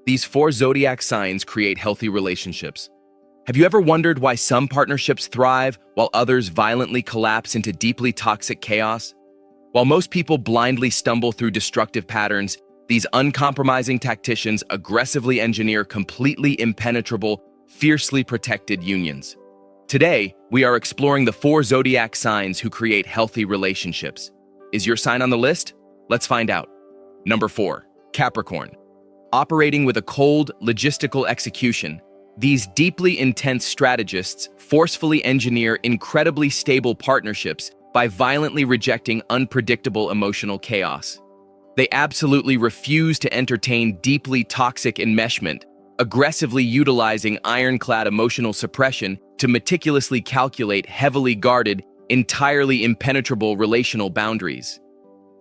These four zodiac signs create healthy relationships. Have you ever wondered why some partnerships thrive while others violently collapse into deeply toxic chaos? While most people blindly stumble through destructive patterns, these uncompromising tacticians aggressively engineer completely impenetrable, fiercely protected unions. Today, we are exploring the four zodiac signs who create healthy relationships. Is your sign on the list? Let's find out. Number 4, Capricorn. Operating with a cold, logistical execution, these deeply intense strategists forcefully engineer incredibly stable partnerships by violently rejecting unpredictable emotional chaos. They absolutely refuse to entertain deeply toxic enmeshment, aggressively utilizing ironclad emotional suppression to meticulously calculate heavily guarded, entirely impenetrable relational boundaries.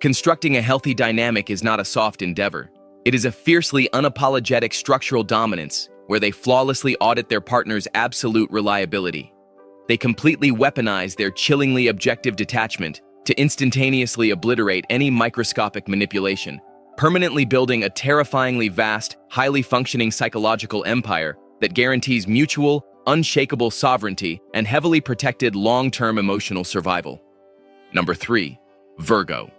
Constructing a healthy dynamic is not a soft endeavor. It is a fiercely unapologetic structural dominance where they flawlessly audit their partner's absolute reliability. They completely weaponize their chillingly objective detachment to instantaneously obliterate any microscopic manipulation, permanently building a terrifyingly vast, highly functioning psychological empire that guarantees mutual, unshakable sovereignty and heavily protected long-term emotional survival. Number 3, Virgo.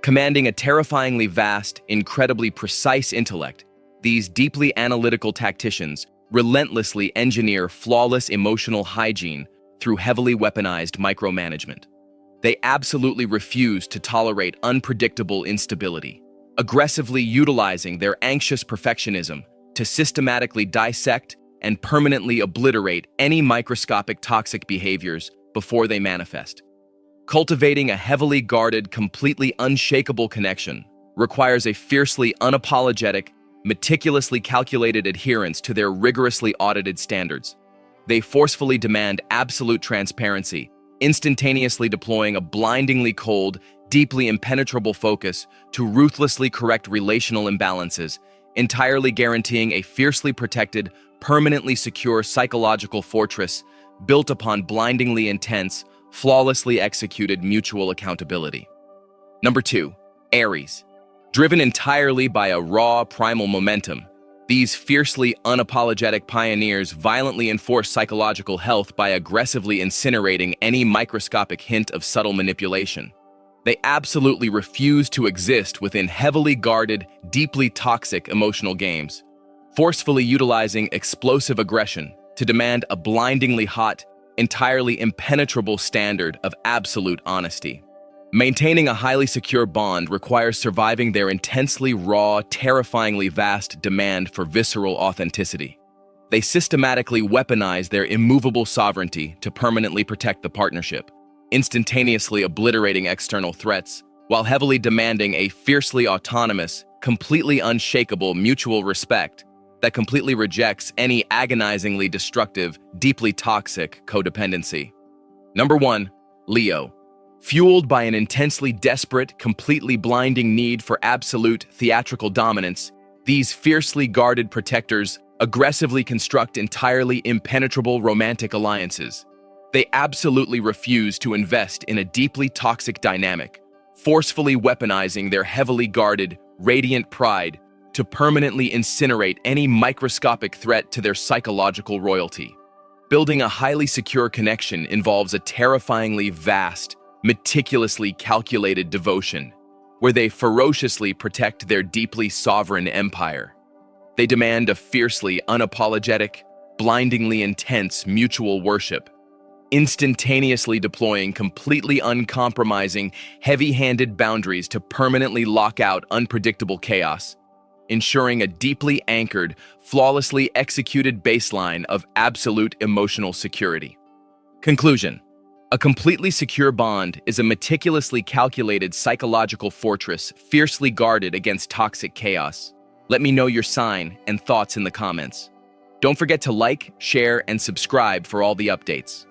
Commanding a terrifyingly vast, incredibly precise intellect, these deeply analytical tacticians relentlessly engineer flawless emotional hygiene through heavily weaponized micromanagement. They absolutely refuse to tolerate unpredictable instability, aggressively utilizing their anxious perfectionism to systematically dissect and permanently obliterate any microscopic toxic behaviors before they manifest. Cultivating a heavily guarded, completely unshakable connection requires a fiercely unapologetic, meticulously calculated adherence to their rigorously audited standards. They forcefully demand absolute transparency, instantaneously deploying a blindingly cold, deeply impenetrable focus to ruthlessly correct relational imbalances, entirely guaranteeing a fiercely protected, permanently secure psychological fortress built upon blindingly intense, flawlessly executed mutual accountability. Number 2, Aries. Driven entirely by a raw, primal momentum, these fiercely unapologetic pioneers violently enforce psychological health by aggressively incinerating any microscopic hint of subtle manipulation. They absolutely refuse to exist within heavily guarded, deeply toxic emotional games, forcefully utilizing explosive aggression to demand a blindingly hot, entirely impenetrable standard of absolute honesty. Maintaining a highly secure bond requires surviving their intensely raw, terrifyingly vast demand for visceral authenticity. They systematically weaponize their immovable sovereignty to permanently protect the partnership, instantaneously obliterating external threats, while heavily demanding a fiercely autonomous, completely unshakable mutual respect that completely rejects any agonizingly destructive, deeply toxic codependency. Number 1, Leo. Fueled by an intensely desperate, completely blinding need for absolute theatrical dominance, these fiercely guarded protectors aggressively construct entirely impenetrable romantic alliances. They absolutely refuse to invest in a deeply toxic dynamic, forcefully weaponizing their heavily guarded, radiant pride to permanently incinerate any microscopic threat to their psychological royalty. Building a highly secure connection involves a terrifyingly vast, meticulously calculated devotion, where they ferociously protect their deeply sovereign empire. They demand a fiercely unapologetic, blindingly intense mutual worship, instantaneously deploying completely uncompromising, heavy-handed boundaries to permanently lock out unpredictable chaos, ensuring a deeply anchored, flawlessly executed baseline of absolute emotional security. Conclusion. A completely secure bond is a meticulously calculated psychological fortress fiercely guarded against toxic chaos. Let me know your sign and thoughts in the comments. Don't forget to like, share, and subscribe for all the updates.